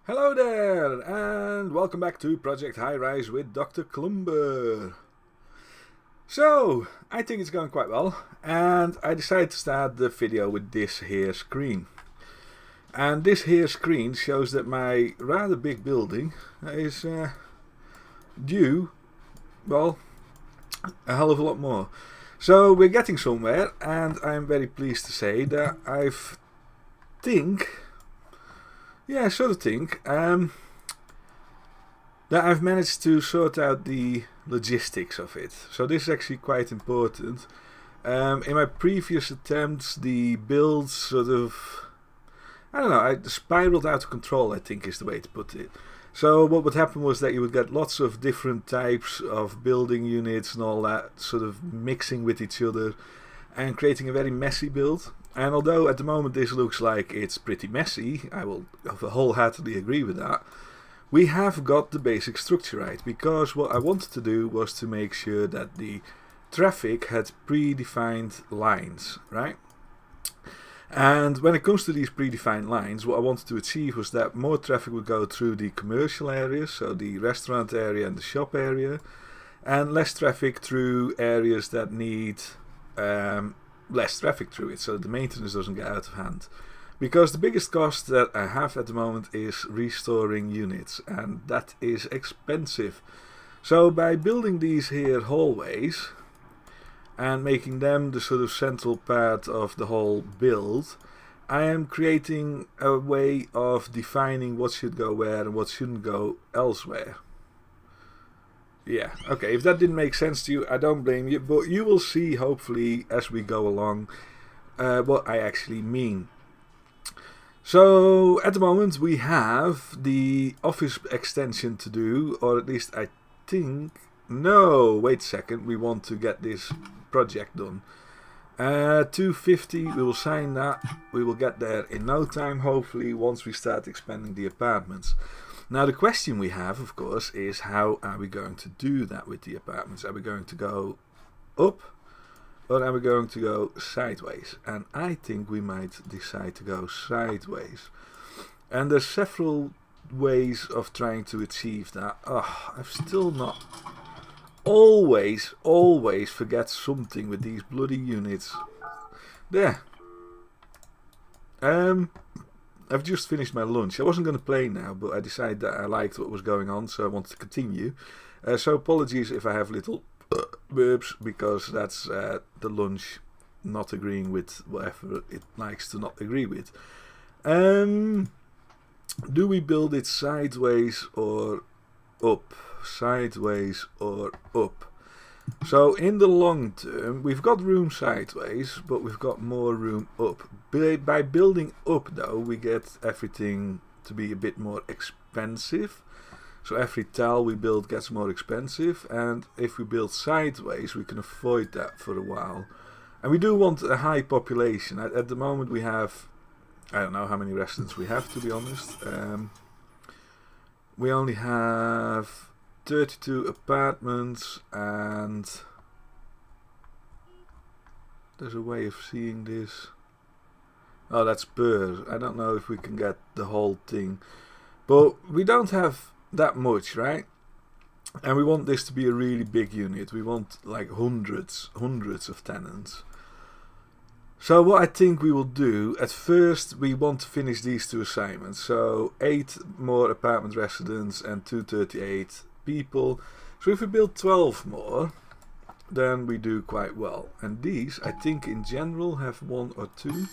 Hello there, and welcome back to Project Highrise with Dr. Klumber. So, I think it's going quite well, and I decided to start the video with this here screen. And this here screen shows that my rather big building is due, well, a hell of a lot more. So, we're getting somewhere, and I'm very pleased to say that I think that I've managed to sort out the logistics of it. So this is actually quite important. In my previous attempts, the builds sort of, I spiraled out of control, I think is the way to put it. So what would happen was that you would get lots of different types of building units and all that sort of mixing with each other and creating a very messy build. And although at the moment this looks like it's pretty messy, I will wholeheartedly agree with that, we have got the basic structure right, because what I wanted to do was to make sure that the traffic had predefined lines, right? And when it comes to these predefined lines, what I wanted to achieve was that more traffic would go through the commercial areas, so the restaurant area and the shop area, and less traffic through areas that need less traffic through it, so the maintenance doesn't get out of hand. Because the biggest cost that I have at the moment is restoring units, and that is expensive. So by building these here hallways and making them the sort of central part of the whole build, I am creating a way of defining what should go where and what shouldn't go elsewhere. Yeah, okay, if that didn't make sense to you, I don't blame you, but you will see, hopefully, as we go along, what I actually mean. So, at the moment, we have the office extension to do, or at least I think... No, wait a second, we want to get this project done. 250, we will sign that, we will get there in no time, hopefully, once we start expanding the apartments. Now the question we have, of course, is how are we going to do that with the apartments? Are we going to go up or are we going to go sideways? And I think we might decide to go sideways. And there's several ways of trying to achieve that. I've still not... Always forget something with these bloody units. There. I've just finished my lunch. I wasn't going to play now, but I decided that I liked what was going on, so I wanted to continue. So apologies if I have little burps, because that's the lunch not agreeing with whatever it likes to not agree with. Do we build it sideways or up? Sideways or up? So in the long term, we've got room sideways, but we've got more room up. By building up, though, we get everything to be a bit more expensive. So every tile we build gets more expensive, and if we build sideways, we can avoid that for a while. And we do want a high population. At the moment we have, I don't know how many residents we have, to be honest. We only have 32 apartments, and there's a way of seeing this. Oh, that's per. I don't know if we can get the whole thing, but we don't have that much, right? And we want this to be a really big unit. We want like hundreds of tenants. So what I think we will do, at first we want to finish these two assignments. So 8 more apartment residents and 238 people. So if we build 12 more, then we do quite well. And these, I think in general, have 1 or 2.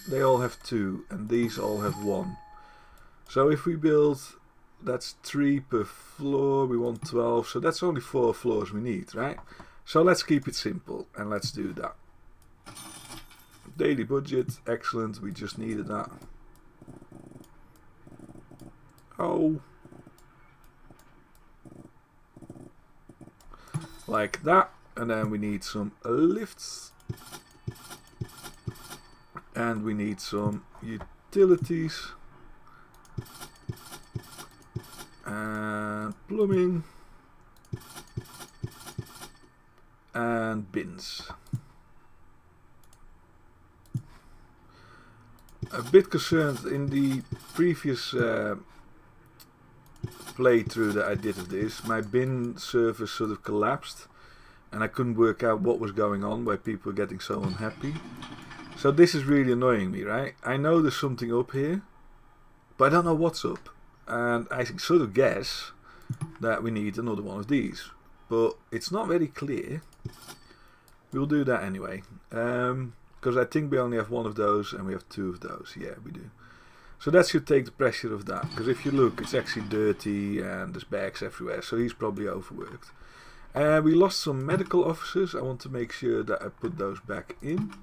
They all have 2, and these all have 1. So if we build, that's 3 per floor, we want 12, so that's only 4 floors we need, right? So let's keep it simple, and let's do that. Daily budget, excellent, we just needed that. Oh. Like that, and then we need some lifts, and we need some utilities, and plumbing, and bins. a bit concerned. In the previous playthrough that I did of this, my bin server sort of collapsed and I couldn't work out what was going on, why people were getting so unhappy. So this is really annoying me, right? I know there's something up here, but I don't know what's up. And I sort of guess that we need another one of these, but it's not very clear. We'll do that anyway, because I think we only have one of those and we have two of those. Yeah, we do. So that should take the pressure of that, because if you look, it's actually dirty and there's bags everywhere, so he's probably overworked. We lost some medical officers. I want to make sure that I put those back in.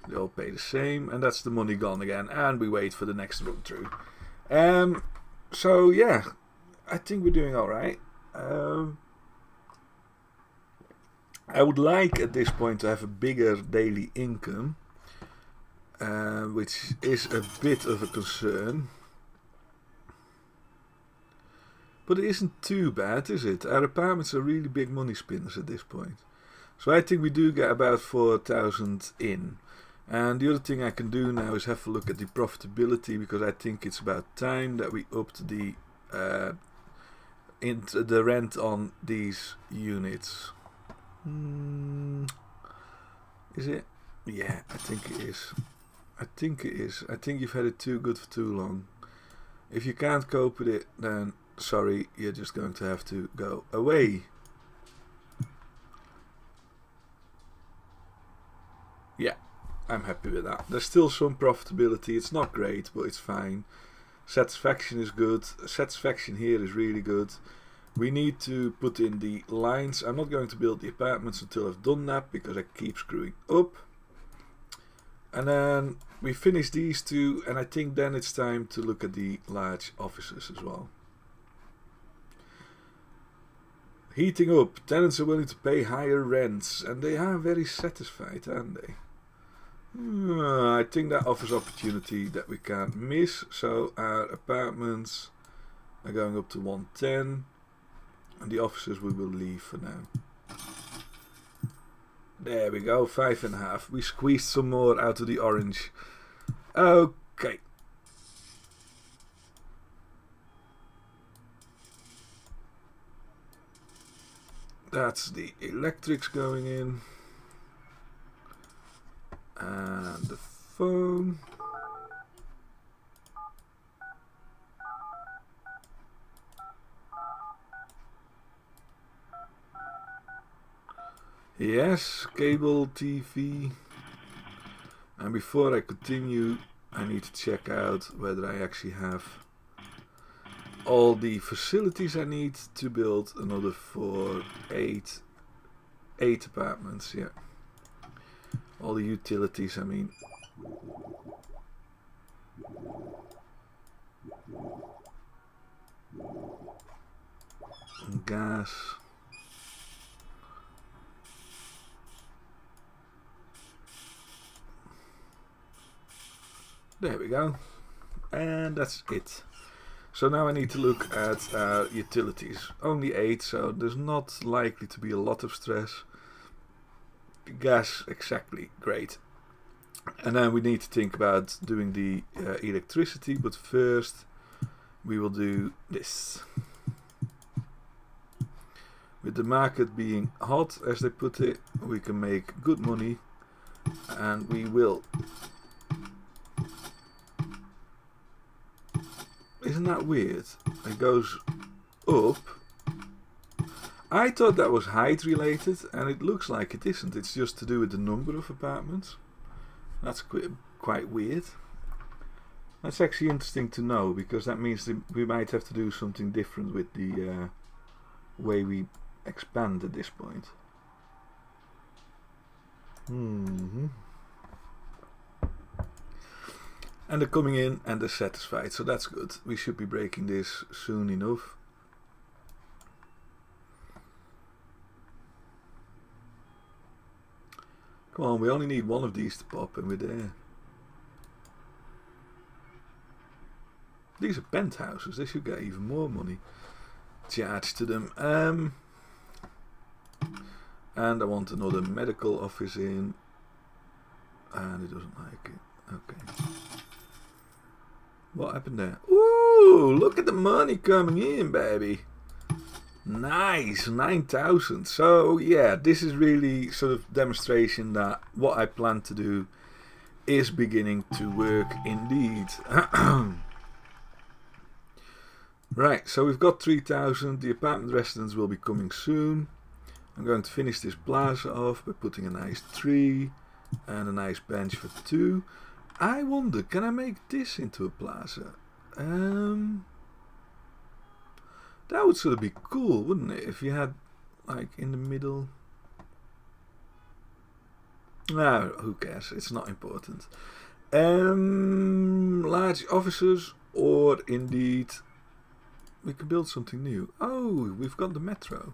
They all pay the same, and that's the money gone again, and we wait for the next run through. So yeah, I think we're doing alright. I would like at this point to have a bigger daily income, which is a bit of a concern. But it isn't too bad, is it? Our apartments are really big money spinners at this point. So I think we do get about 4,000 in. And the other thing I can do now is have a look at the profitability, because I think it's about time that we upped the rent on these units. Is it? Yeah, I think it is. I think you've had it too good for too long. If you can't cope with it, then sorry, you're just going to have to go away. Yeah, I'm happy with that. There's still some profitability. It's not great, but it's fine. Satisfaction is good. Satisfaction here is really good. We need to put in the lines. I'm not going to build the apartments until I've done that, because I keep screwing up. And then we finish these two, and I think then it's time to look at the large offices as well. Heating up. Tenants are willing to pay higher rents, and they are very satisfied, aren't they? I think that offers opportunity that we can't miss. So our apartments are going up to 110, and the offices we will leave for now. There we go, 5.5. We squeezed some more out of the orange. Okay. That's the electrics going in. And the phone. Yes, cable TV. And before I continue, I need to check out whether I actually have all the facilities I need to build another 8 apartments. Yeah, all the utilities, I mean. And gas. There we go. And that's it. So now I need to look at our utilities. Only 8, so there's not likely to be a lot of stress. Gas, exactly, great. And then we need to think about doing the electricity, but first we will do this. With the market being hot, as they put it, we can make good money, and we will. Isn't that weird? It goes up. I thought that was height related, and it looks like it isn't. It's just to do with the number of apartments. That's quite weird. That's actually interesting to know, because that means that we might have to do something different with the way we expand at this point. And they're coming in and they're satisfied, so that's good. We should be breaking this soon enough. Come on, we only need one of these to pop and we're there. These are penthouses, they should get even more money charged to them. And I want another medical office in. And it doesn't like it. Okay. What happened there? Ooh, look at the money coming in, baby. Nice, 9,000. So yeah, this is really sort of demonstration that what I plan to do is beginning to work indeed. Right, so we've got 3,000. The apartment residents will be coming soon. I'm going to finish this plaza off by putting a nice tree and a nice bench for 2. I wonder, can I make this into a plaza? That would sort of be cool, wouldn't it? If you had, like, in the middle. No, who cares? It's not important. Large offices, or indeed, we can build something new. Oh, we've got the metro.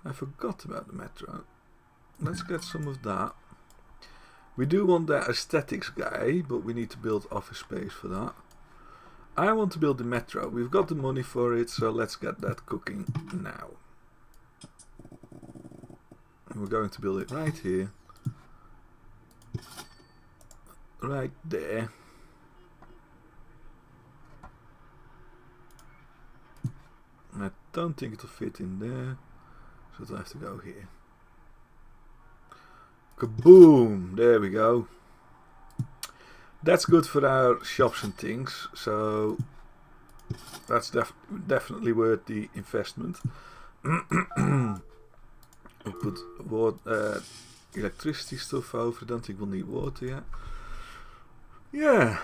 I forgot about the metro. Let's get some of that. We do want that aesthetics guy, but we need to build office space for that. I want to build the metro. We've got the money for it, so let's get that cooking now. And we're going to build it right here. Right there. I don't think it'll fit in there, so it'll have to go here. Kaboom! There we go. That's good for our shops and things, so that's definitely worth the investment. We'll put water, electricity stuff over. I don't think we'll need water yet. Yeah,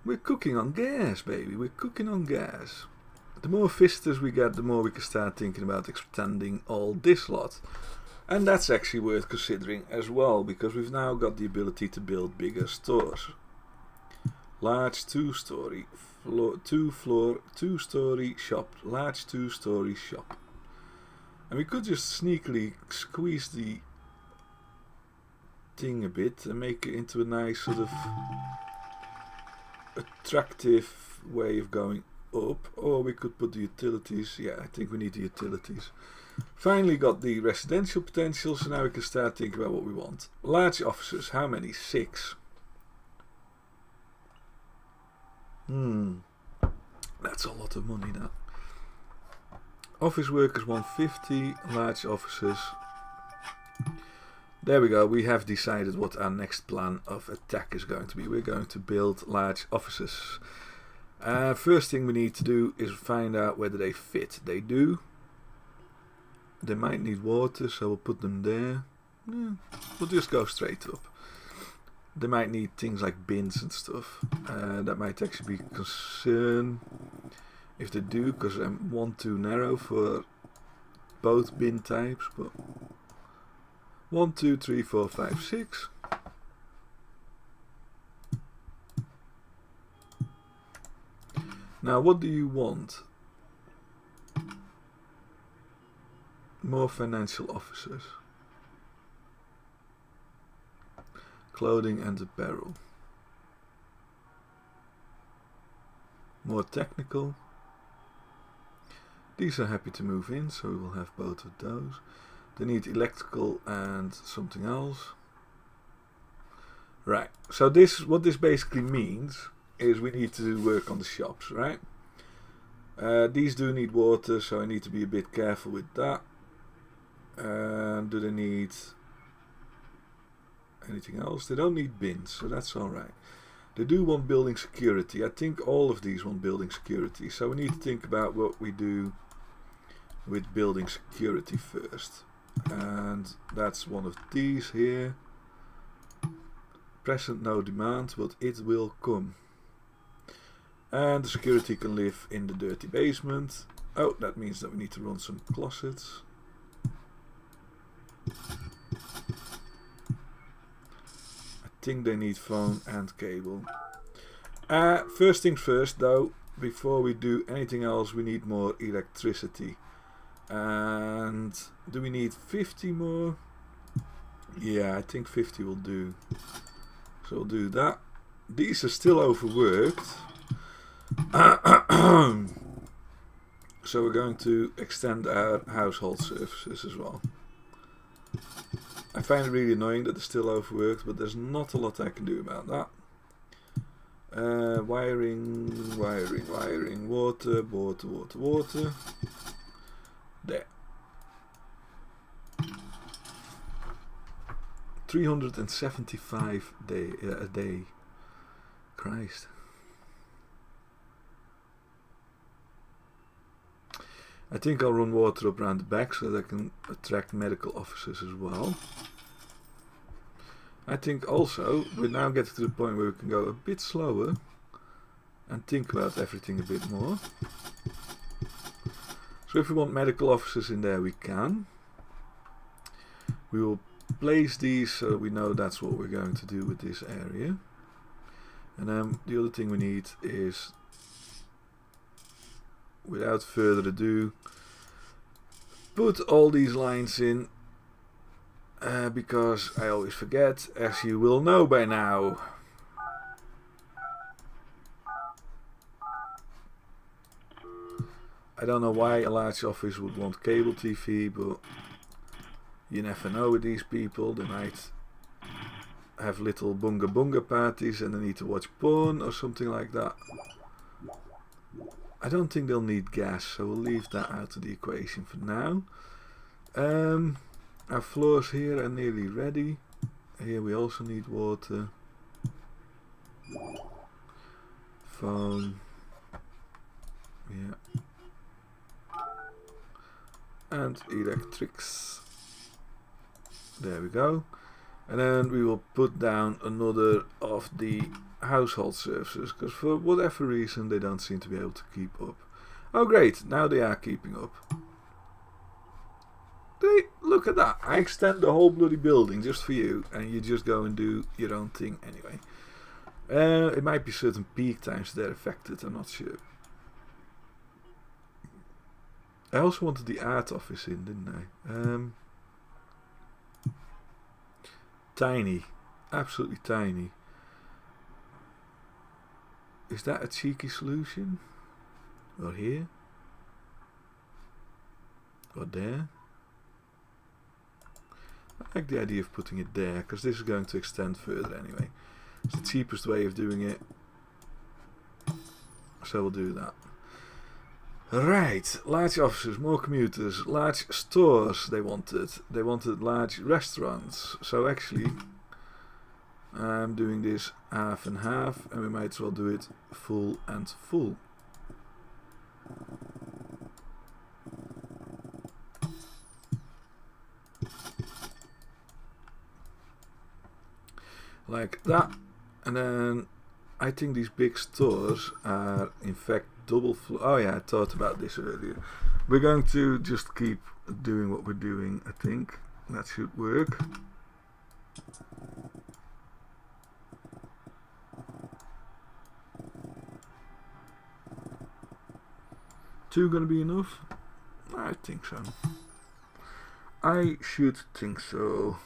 we're cooking on gas, baby. We're cooking on gas. The more visitors we get, the more we can start thinking about extending all this lot. And that's actually worth considering as well, because we've now got the ability to build bigger stores. Large two-story two-story shop. Large two-story shop. And we could just sneakily squeeze the thing a bit and make it into a nice sort of attractive way of going up. Or we could put the utilities. Yeah, I think we need the utilities. Finally got the residential potential, so now we can start thinking about what we want. Large offices, how many? 6. That's a lot of money now. Office workers 150, large offices. There we go, we have decided what our next plan of attack is going to be. We're going to build large offices. First thing we need to do is find out whether they fit. They do. They might need water, so we'll put them there. Yeah, we'll just go straight up. They might need things like bins and stuff. That might actually be a concern if they do, because I'm one too narrow for both bin types. But 1, 2, 3, 4, 5, 6. Now, what do you want? More financial officers. Clothing and apparel. More technical. These are happy to move in, so we will have both of those. They need electrical and something else. Right, so what this basically means is we need to work on the shops, right? These do need water, so I need to be a bit careful with that. Do they need anything else? They don't need bins, so that's alright. They do want building security. I think all of these want building security, so we need to think about what we do with building security first. And that's one of these here. Present no demand, but it will come. And the security can live in the dirty basement. Oh, that means that we need to run some closets. I think they need phone and cable. First things first though, before we do anything else, we need more electricity. And do we need 50 more? Yeah, I think 50 will do. So we'll do that. These are still overworked. So we're going to extend our household services as well. I find it really annoying that it's still overworked, but there's not a lot I can do about that. Wiring, water. There. 375 a day. Christ. I think I'll run water up around the back so that I can attract medical officers as well. I think also we now get to the point where we can go a bit slower and think about everything a bit more. So if we want medical officers in there, we can. We will place these so we know that's what we're going to do with this area. And then the other thing we need is, without further ado, put all these lines in, because I always forget, as you will know by now. I don't know why a large office would want cable TV, but you never know with these people. They might have little bunga bunga parties and they need to watch porn or something like that. I don't think they'll need gas, so we'll leave that out of the equation for now. Our floors here are nearly ready. Here we also need water, phone, yeah, and electrics. There we go. And then we will put down another of the household services, because for whatever reason they don't seem to be able to keep up. Oh great, now they are keeping up. Look at that, I extend the whole bloody building just for you, and you just go and do your own thing anyway. It might be certain peak times they're affected, I'm not sure. I also wanted the art office in, didn't I? Tiny, absolutely tiny. Is that a cheeky solution? Or here? Or there? I like the idea of putting it there, because this is going to extend further anyway. It's the cheapest way of doing it. So we'll do that. Right, large offices, more commuters, large stores they wanted. They wanted large restaurants. So actually, I'm doing this half and half, and we might as well do it full and full. Like that. And then I think these big stores are in fact double floor. Oh yeah, I thought about this earlier. We're going to just keep doing what we're doing, I think. That should work. Two gonna be enough? I think so. I should think so.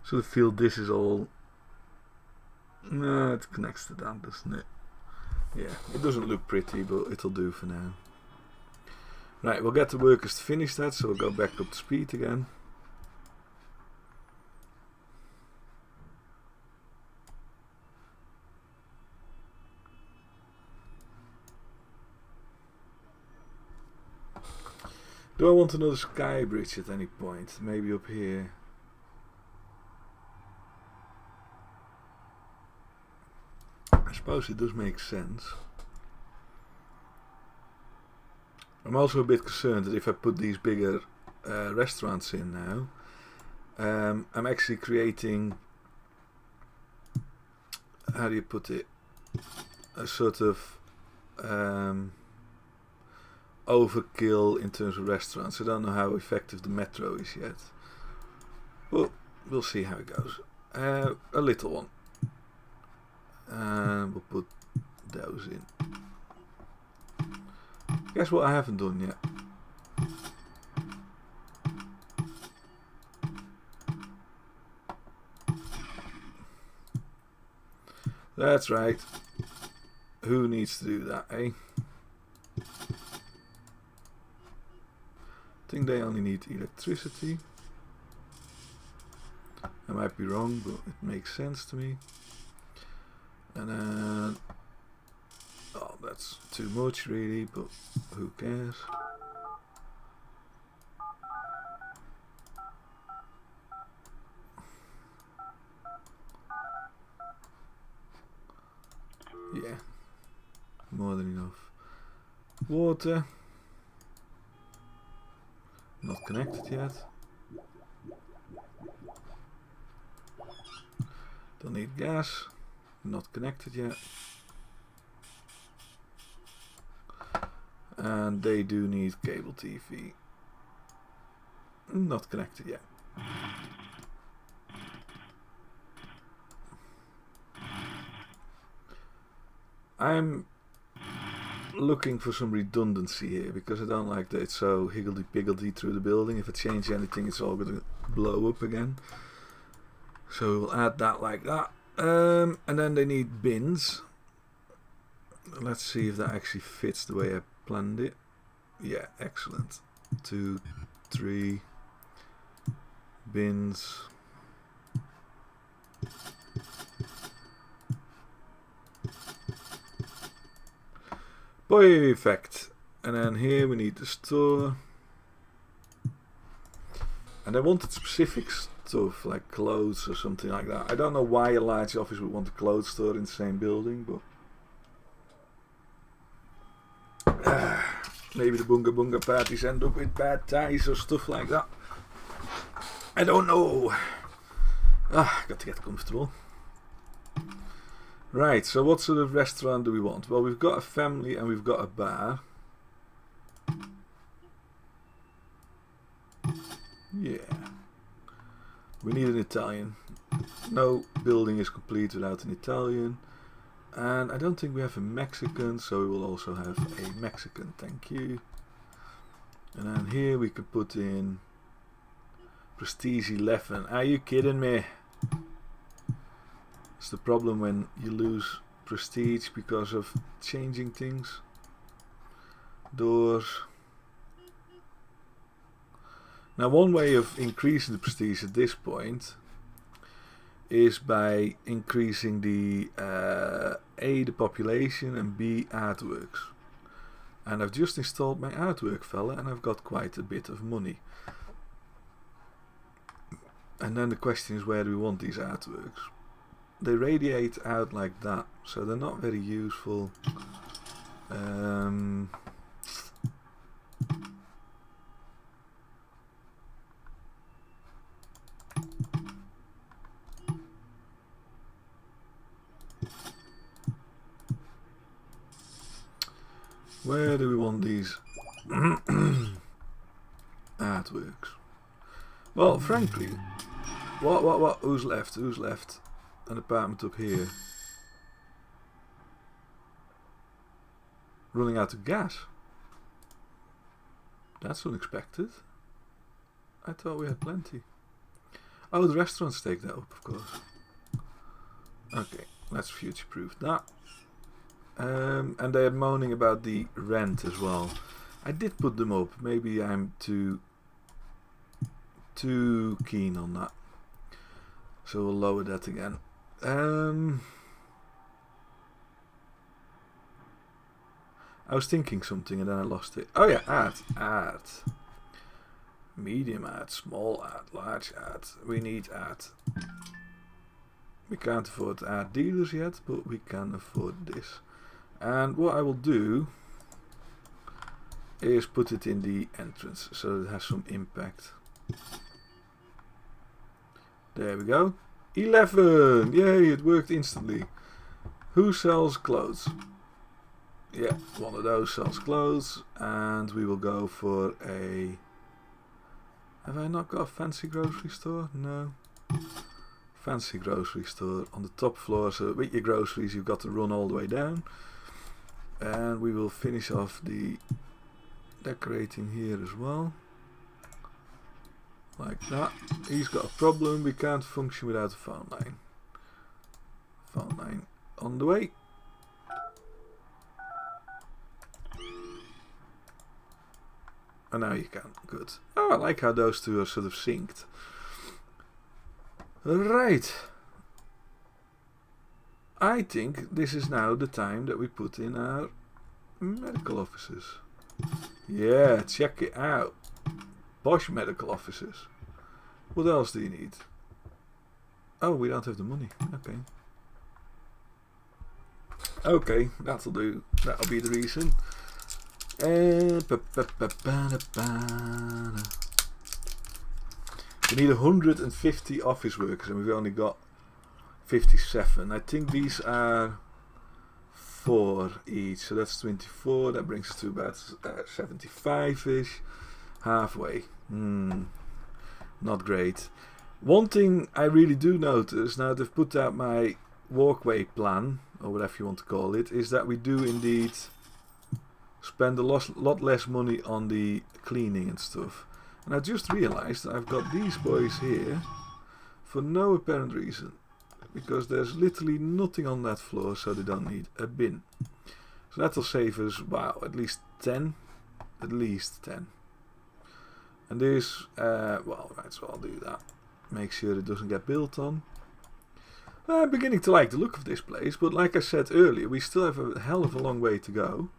So I feel this is all. No, it connects to that, doesn't it? Yeah, it doesn't look pretty, but it'll do for now. Right, we'll get the workers to finish that, so we'll go back up to speed again. Do I want another sky bridge at any point? Maybe up here. I suppose it does make sense. I'm also a bit concerned that if I put these bigger restaurants in now, I'm actually creating, how do you put it, a sort of overkill in terms of restaurants. I don't know how effective the metro is yet. Well, we'll see how it goes. A little one. And we'll put those in. Guess what I haven't done yet? That's right. Who needs to do that, eh? I think they only need electricity. I might be wrong, but it makes sense to me. And then... oh, that's too much really, but who cares? Yeah, more than enough. Water. Not connected yet. Don't need gas. Not connected yet. And they do need cable TV. Not connected yet. I'm looking for some redundancy here because I don't like that it's so higgledy-piggledy through the building. If I change anything, it's all going to blow up again. So we'll add that like that. And then they need bins. Let's see if that actually fits the way I planned it. Yeah, excellent. 2, 3 bins. Perfect. And then here we need the store. And I wanted specific stuff like clothes or something like that. I don't know why a large office would want a clothes store in the same building, but maybe the Bunga Bunga parties end up with bad ties or stuff like that. I don't know. Got to get comfortable. Right, so what sort of restaurant do we want? Well, we've got a family and we've got a bar. Yeah. We need an Italian. No building is complete without an Italian. And I don't think we have a Mexican, so we will also have a Mexican, thank you. And then here we could put in Prestige 11. Are you kidding me? It's the problem when you lose prestige because of changing things. Doors. Now one way of increasing the prestige at this point is by increasing the A, the population, and B, artworks. And I've just installed my artwork fella and I've got quite a bit of money. And then the question is, where do we want these artworks? They radiate out like that, so they're not very useful. Where do we want these artworks? Well, frankly, what? Who's left? Who's left? An apartment up here. Running out of gas. That's unexpected. I thought we had plenty. Oh, the restaurants take that up, of course. Okay, let's future-proof that. And they're moaning about the rent as well. I did put them up. Maybe I'm too keen on that. So we'll lower that again. I was thinking something and then I lost it. Oh yeah, art. Medium art, small art, large art. We need art. We can't afford art dealers yet, but we can afford this. And what I will do is put it in the entrance so it has some impact. There we go. 11! Yay, it worked instantly. Who sells clothes? Yeah, one of those sells clothes. And we will go for a... Have I not got a fancy grocery store? No. Fancy grocery store on the top floor. So with your groceries you've got to run all the way down. And we will finish off the decorating here as well. Like that. He's got a problem. We can't function without a phone line. Phone line on the way. And now you can. Good. Oh, I like how those two are sort of synced. Right. I think this is now the time that we put in our medical officers. Yeah, check it out. Posh medical officers. What else do you need? Oh, we don't have the money. Okay. Okay, that'll do. That'll be the reason. We need 150 office workers and we've only got 57. I think these are 4 each, so that's 24. That brings us to about 75-ish. Halfway. Not great. One thing I really do notice, now that I've put out my walkway plan, or whatever you want to call it, is that we do indeed spend a lot less money on the cleaning and stuff. And I just realized that I've got these boys here for no apparent reason. Because there's literally nothing on that floor, so they don't need a bin. So that'll save us, wow, at least 10. At least 10. And this, well, might as well do that. Make sure it doesn't get built on. I'm beginning to like the look of this place, but like I said earlier, we still have a hell of a long way to go.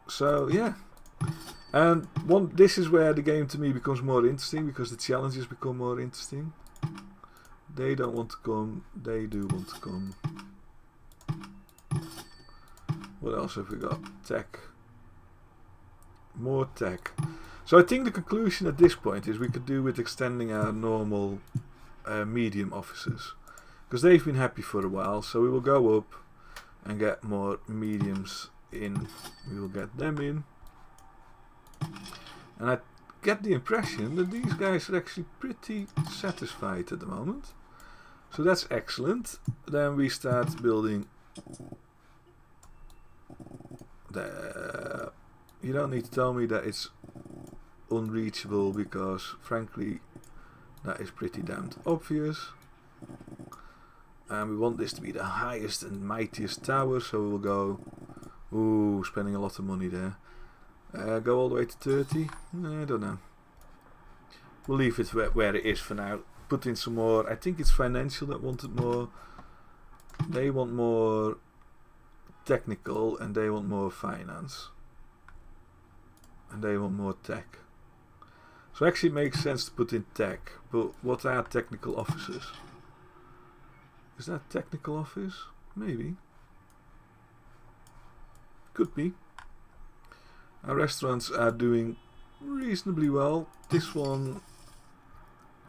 So yeah, and this is where the game to me becomes more interesting, because the challenges become more interesting. They don't want to come, they do want to come. What else have we got? Tech. More tech. So I think the conclusion at this point is we could do with extending our normal medium officers, because they've been happy for a while, so we will go up and get more mediums in. We will get them in. And I get the impression that these guys are actually pretty satisfied at the moment. So that's excellent. Then we start building. You don't need to tell me that it's unreachable, because frankly that is pretty damned obvious. And we want this to be the highest and mightiest tower, so we'll go, ooh, spending a lot of money there. Go all the way to 30? I don't know. We'll leave it where it is for now. Put in some more. I think it's financial that wanted more. They want more technical and they want more finance. And they want more tech. So actually it makes sense to put in tech. But what are technical officers? Is that technical office? Maybe. Could be. Our restaurants are doing reasonably well. This one...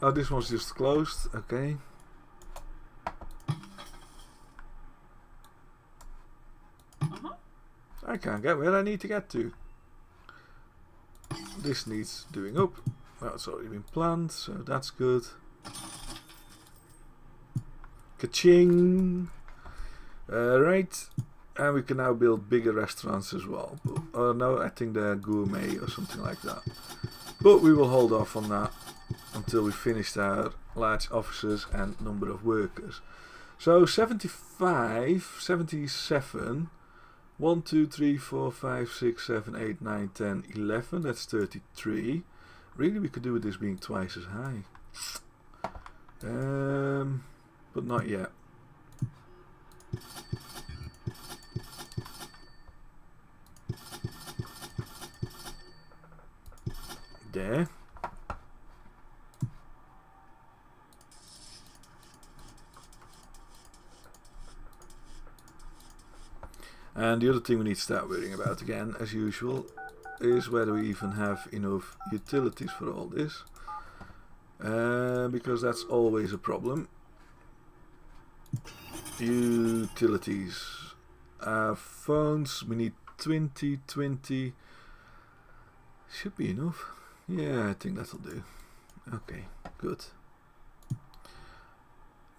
Oh, this one's just closed. Okay. I can't get where I need to get to. This needs doing up. Well, it's already been planned, so that's good. Ka-ching! Right. And we can now build bigger restaurants as well. But, no, I think they're gourmet or something like that. But we will hold off on that until we finished our large offices and number of workers. So 75, 77, 1, 2, 3, 4, 5, 6, 7, 8, 9, 10, 11. That's 33. Really, we could do with this being twice as high. But not yet. There. And the other thing we need to start worrying about again, as usual, is whether we even have enough utilities for all this. Because that's always a problem. Utilities. Phones, we need 20. Should be enough. Yeah, I think that'll do. Okay, good.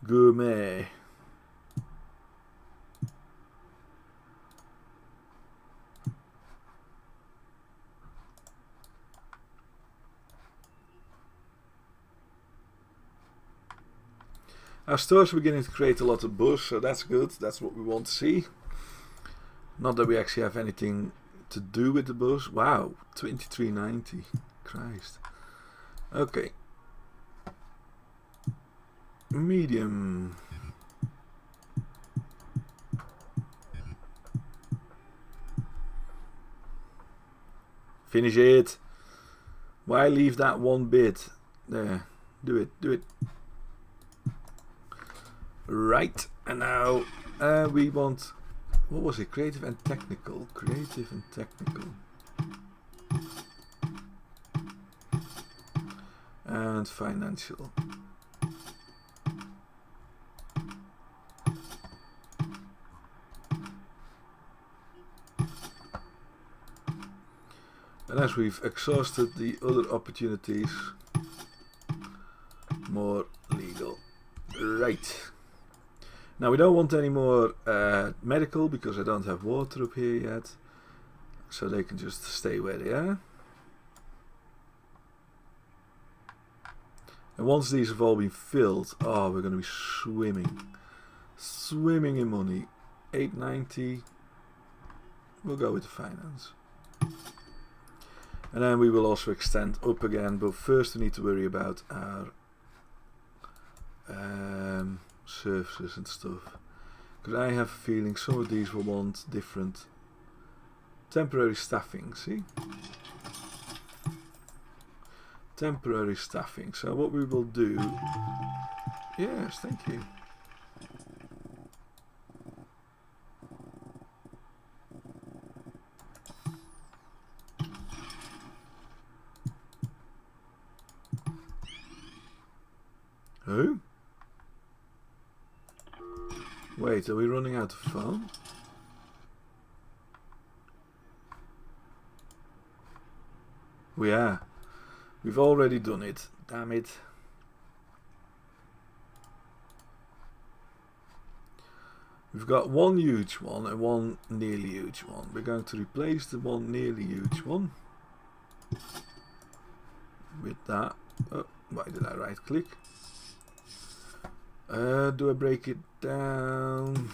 Gourmet. Our stores are beginning to create a lot of buzz, so that's good. That's what we want to see. Not that we actually have anything to do with the buzz. Wow, 2390. Christ. Okay. Medium. Finish it. Why leave that one bit? There. Do it. Do it. Right. And now we want... What was it? Creative and technical. Creative and technical. And financial. And as we've exhausted the other opportunities, more legal. Right. Now we don't want any more medical because I don't have water up here yet. So they can just stay where they are. And once these have all been filled, oh, we're going to be swimming. Swimming in money. 890. We'll go with the finance. And then we will also extend up again, but first we need to worry about our services and stuff. Because I have a feeling some of these will want different temporary staffing, see? Temporary staffing. So what we will do... Yes, thank you. Who? Wait, are we running out of phone? We are. We've already done it. Damn it. We've got one huge one and one nearly huge one. We're going to replace the one nearly huge one with that. Oh, why did I right click? Do I break it down?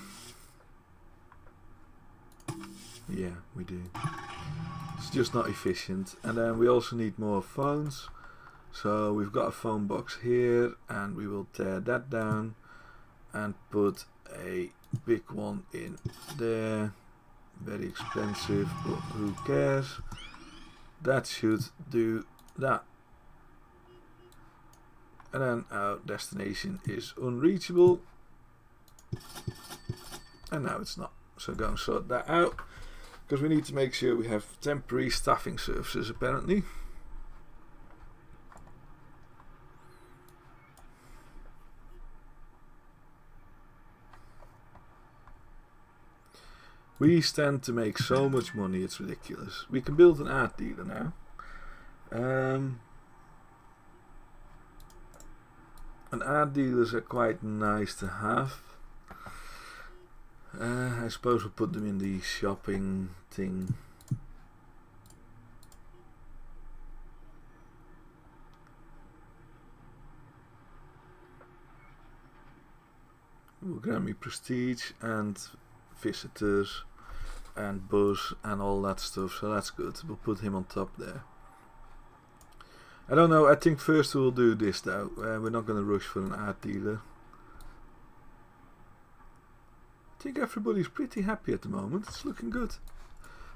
Yeah, we do. It's just not efficient. And then we also need more phones. So we've got a phone box here, and we will tear that down and put a big one in there. Very expensive, but who cares? That should do that. And then our destination is unreachable. And now it's not. So go and sort that out. Because we need to make sure we have temporary staffing services apparently. We stand to make so much money, it's ridiculous. We can build an art dealer now. And art dealers are quite nice to have. I suppose we'll put them in the shopping thing. We'll grant me prestige and visitors and buzz and all that stuff, so that's good. We'll put him on top there. I don't know, I think first we'll do this though. We're not going to rush for an art dealer. I think everybody's pretty happy at the moment. It's looking good.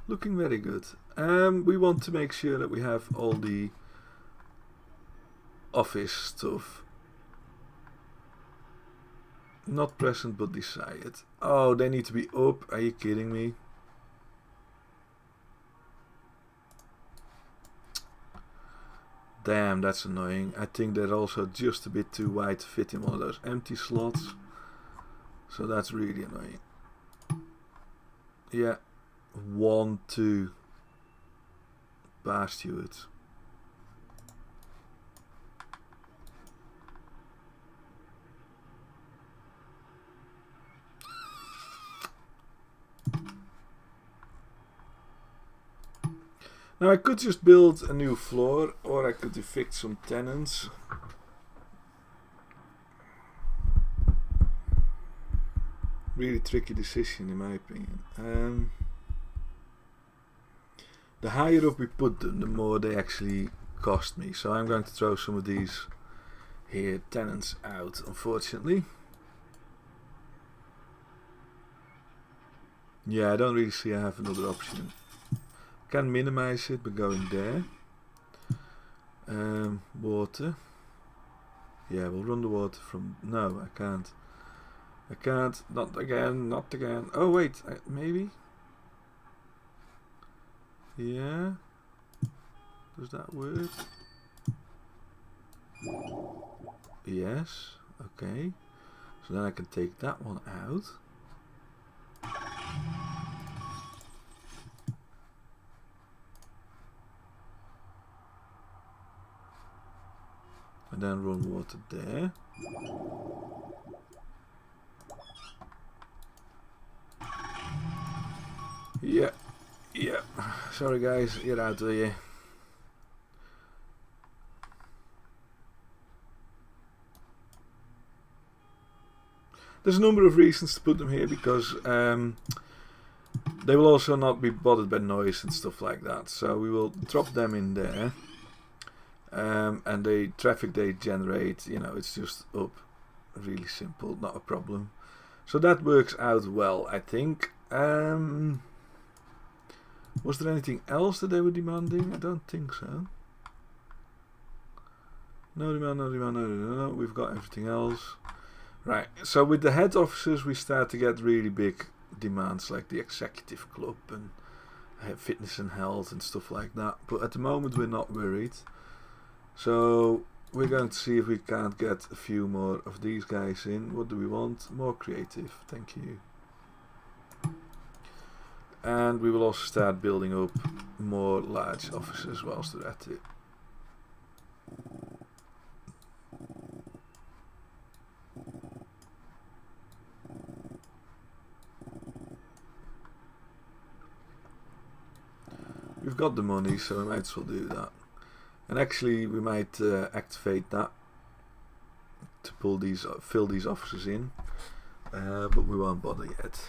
Looking very good. We want to make sure that we have all the office stuff. Not present but desired. Oh, they need to be up. Are you kidding me? Damn, that's annoying. I think they're also just a bit too wide to fit in one of those empty slots. So that's really annoying. Yeah. 1, 2. Bar stewards. Now I could just build a new floor, or I could evict some tenants. really tricky decision in my opinion. The higher up we put them, the more they actually cost me. So I'm going to throw some of these here tenants out, unfortunately. Yeah, I don't really see I have another option. Can minimize it by going there. Water. Yeah, we'll run the water from... No, I can't. I can't. Not again. Not again. Oh, wait. Maybe? Yeah. Does that work? Yes. Okay. So then I can take that one out. And then run water there. Yeah. Yeah. Sorry guys, get out of here. There's a number of reasons to put them here because they will also not be bothered by noise and stuff like that. So we will drop them in there. And the traffic they generate, you know, it's just up. Really simple, not a problem. So that works out well, I think. Was there anything else that they were demanding? I don't think so. No demand, no demand, no demand, no. We've got everything else. Right, so with the head officers we start to get really big demands like the executive club and fitness and health and stuff like that. But at the moment we're not worried. So we're going to see if we can't get a few more of these guys in. What do we want? More creative, thank you. And we will also start building up more large offices whilst we're at it. We've got the money, so we might as well do that. And actually we might activate that to pull these, fill these offices in, but we won't bother yet.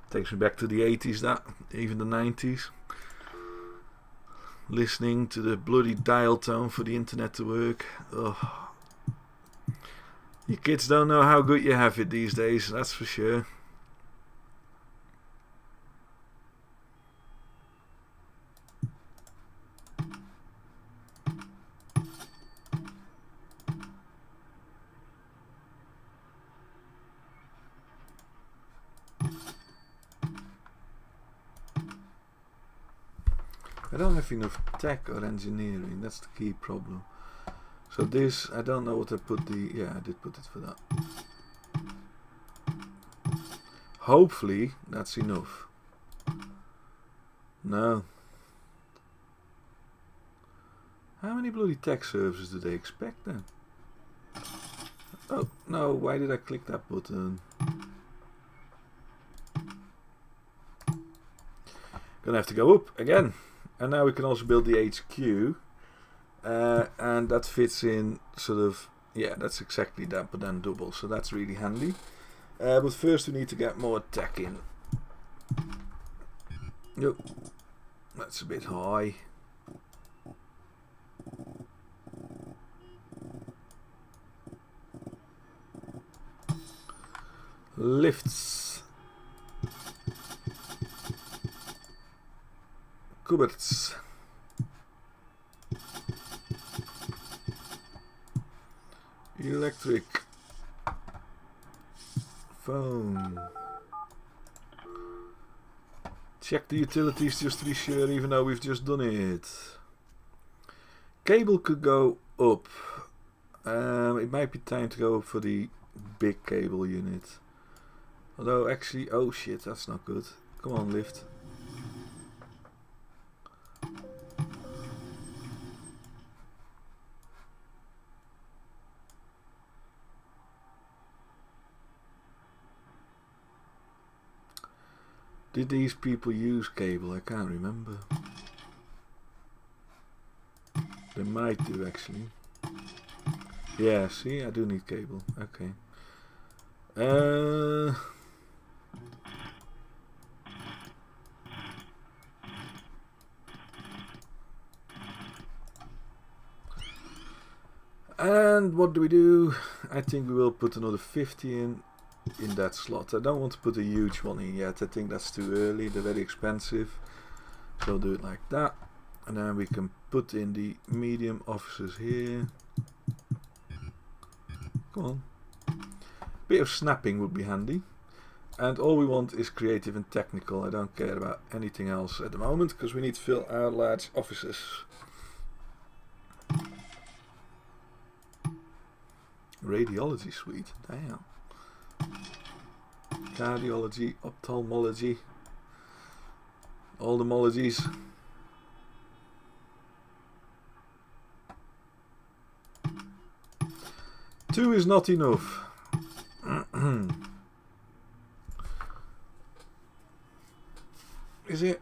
Takes me back to the 80s, that, even the 90s. Listening to the bloody dial tone for the internet to work. Ugh. You kids don't know how good you have it these days, that's for sure. I don't have enough tech or engineering, that's the key problem. So this, I don't know what I put the... Yeah, I did put it for that. Hopefully that's enough. No. How many bloody tech services do they expect then? Oh, no, why did I click that button? Gonna have to go up again. And now we can also build the HQ. And that fits in sort of, yeah, that's exactly that, but then double. So that's really handy. But first we need to get more tech in. Yep, that's a bit high. Lifts. Cupboards. Electric. Phone. Check the utilities just to be sure, even though we've just done it. Cable could go up. It might be time to go up for the big cable unit. Although actually, oh shit, that's not good. Come on, lift. Did these people use cable? I can't remember. They might do actually. Yeah, see, I do need cable. Okay. And what do we do? I think we will put another 50 in that slot. I don't want to put a huge one in yet. I think that's too early. They're very expensive. So I'll do it like that. And then we can put in the medium offices here. Come on. Bit of snapping would be handy. And all we want is creative and technical. I don't care about anything else at the moment because we need to fill our large offices. Radiology suite, damn. Cardiology, ophthalmology, all the mologies. Two is not enough. Is it?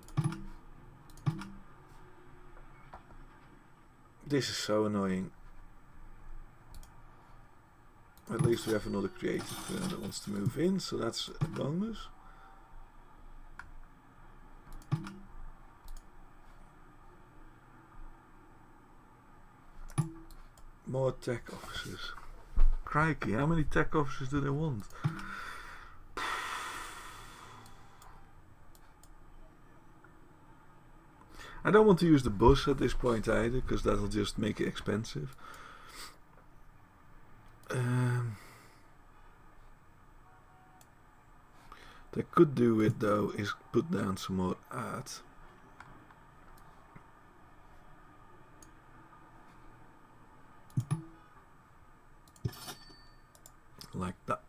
This is so annoying. At least we have another creative firm that wants to move in, so that's a bonus. More tech offices. Crikey, how many tech offices do they want? I don't want to use the bus at this point either, because that'll just make it expensive. They could do it though is put down some more art. Like that.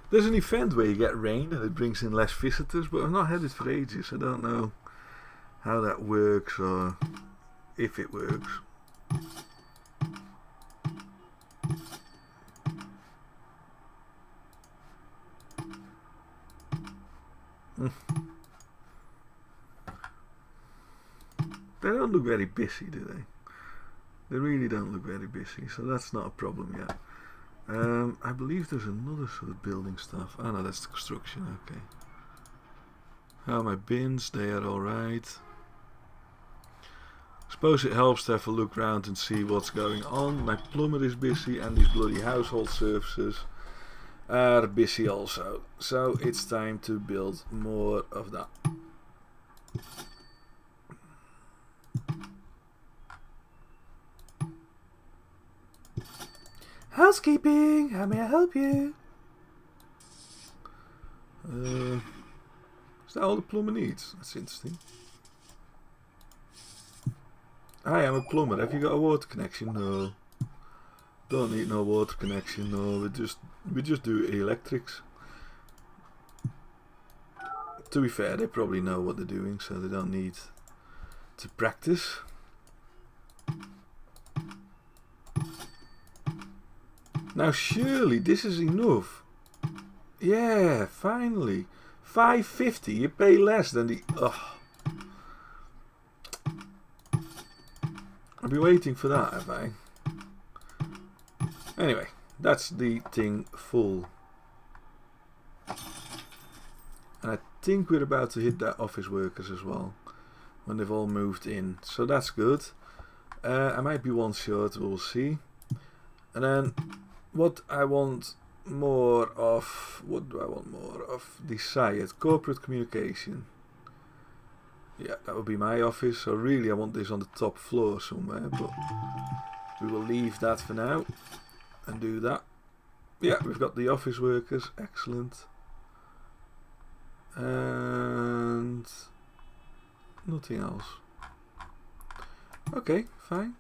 There's an event where you get rain and it brings in less visitors, but I've not had it for ages. I don't know how that works or if it works. They don't look very busy, do they? They really don't look very busy, so that's not a problem yet. I believe there's another sort of building stuff. Oh no, that's the construction, okay. How are my bins? They are alright. Suppose it helps to have a look around and see what's going on. My plumber is busy and these bloody household services are busy also. So it's time to build more of that. Housekeeping, how may I help you? Is that all the plumber needs? That's interesting. Hi, I'm a plumber. Have you got a water connection? No. Don't need no water connection. No, we just do electrics. To be fair, they probably know what they're doing, so they don't need to practice. Now surely this is enough. Yeah, finally. $5.50. You pay less than the. Ugh. I've been waiting for that, have I? Anyway, that's the thing full. And I think we're about to hit that office workers as well when they've all moved in. So that's good. I might be one short, we'll see. And then what I want more of, what do I want more of? Desired corporate communication. Yeah, that would be my office. So really I want this on the top floor somewhere, but we will leave that for now and do that. Yeah, we've got the office workers, excellent. And nothing else. Okay, fine.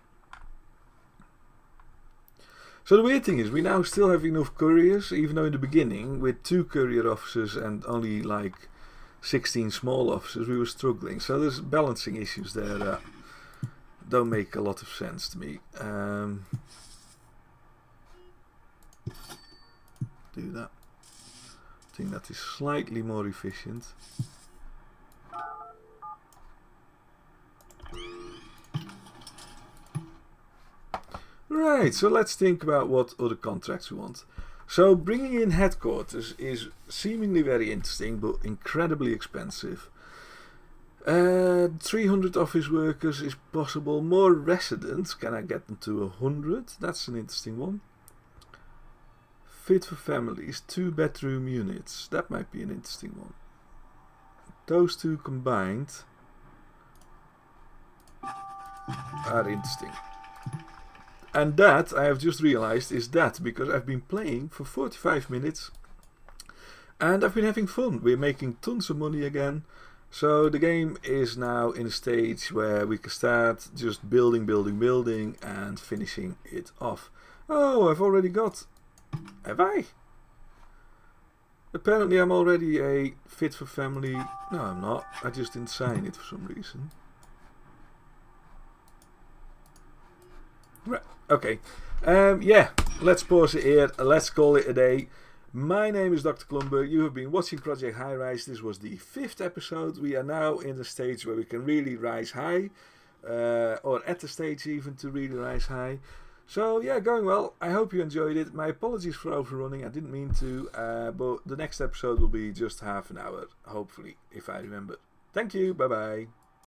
So the weird thing is we now still have enough couriers, even though in the beginning with 2 courier officers and only like 16 small officers we were struggling. So there's balancing issues there that don't make a lot of sense to me. Do that. I think that is slightly more efficient. Right, so let's think about what other contracts we want. So bringing in headquarters is seemingly very interesting, but incredibly expensive. 300 office workers is possible. More residents, can I get them to 100? That's an interesting one. Fit for families, 2-bedroom units. That might be an interesting one. Those two combined are interesting. And that, I have just realized, is that because I've been playing for 45 minutes and I've been having fun. We're making tons of money again. So the game is now in a stage where we can start just building and finishing it off. Oh, I've already got... Have I? Apparently I'm already a fit for family... No, I'm not. I just didn't sign it for some reason. Right, okay. Yeah, let's pause it here. Let's call it a day. My name is Dr. Klumber. You have been watching Project Highrise. This was the 5th episode. We are now in the stage where we can really rise high. Or at the stage even to really rise high. So yeah, going well. I hope you enjoyed it. My apologies for overrunning. I didn't mean to. But the next episode will be just half an hour. Hopefully, if I remember. Thank you. Bye bye.